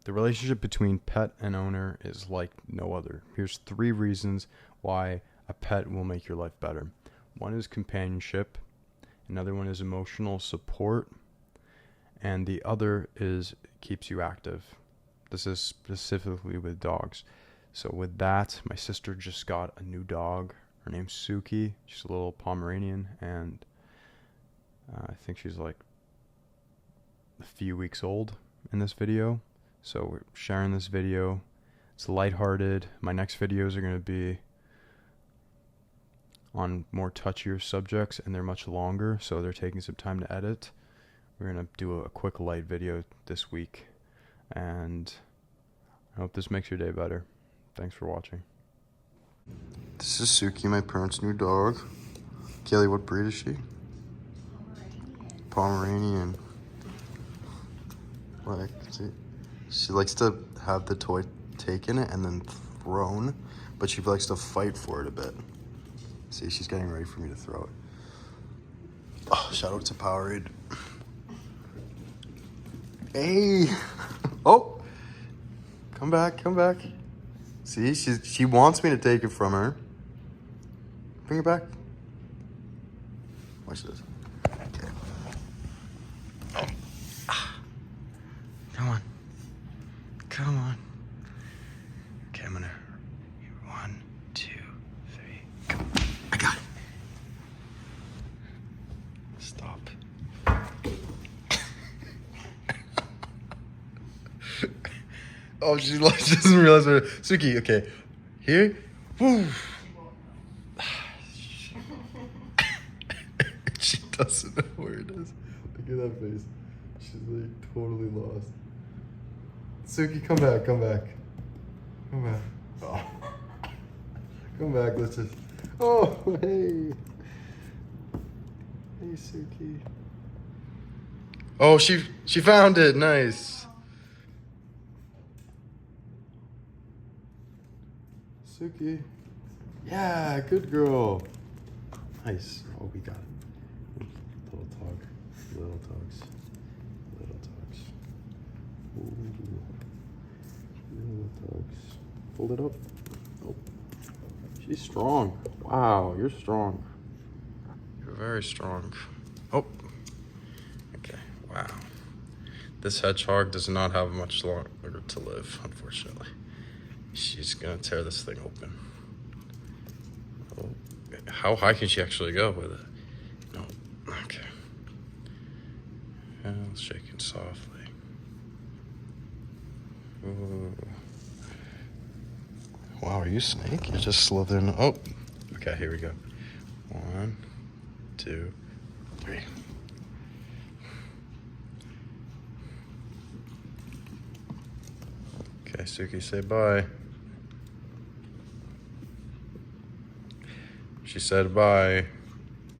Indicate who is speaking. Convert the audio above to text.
Speaker 1: The relationship between pet and owner is like no other. Here's 3 reasons why a pet will make your life better. One is companionship, another one is emotional support, and the other is keeps you active. This is specifically with dogs. So with that, my sister just got a new dog. Her name's Suki. She's a little Pomeranian, and I think she's like a few weeks old in this video. So we're sharing this video. It's lighthearted. My next videos are going to be on more touchier subjects, and they're much longer, so they're taking some time to edit. We're going to do a quick light video this week, and I hope this makes your day better. Thanks for watching. This is Suki, my parents' new dog. Kaylee, what breed is she? Pomeranian. Like, she likes to have the toy taken and then thrown, but she likes to fight for it a bit. See, she's getting ready for me to throw it. Oh, shout out to Powerade. Hey! Oh! Come back, come back. See, she wants me to take it from her. Bring it back. Watch this. Okay. Oh. Ah. Come on. Come on. Okay, I'm gonna. 1, 2, 3. Go. I got it. Stop. Oh, she doesn't realize what. Suki, okay. Here. Woo. She doesn't know where it is. Look at that face. She's like totally lost. Suki, come back, come back. Come back. Oh. Come back, let's just. Oh, hey. Hey, Suki. Oh, she found it. Nice. Suki. Yeah, good girl. Nice. Oh, we got it. Little dog. Little dogs. Little dogs. Ooh. Little dogs. Hold it up. Oh. She's strong. Wow, you're strong. You're very strong. Oh. Okay, wow. This hedgehog does not have much longer to live, unfortunately. She's gonna tear this thing open. Oh, how high can she actually go with it? No, okay. And shaking softly. Ooh. Wow, are you a snake? You're just slithering. Oh, okay, here we go. 1, 2, 3. Okay, Suki, say bye. She said bye.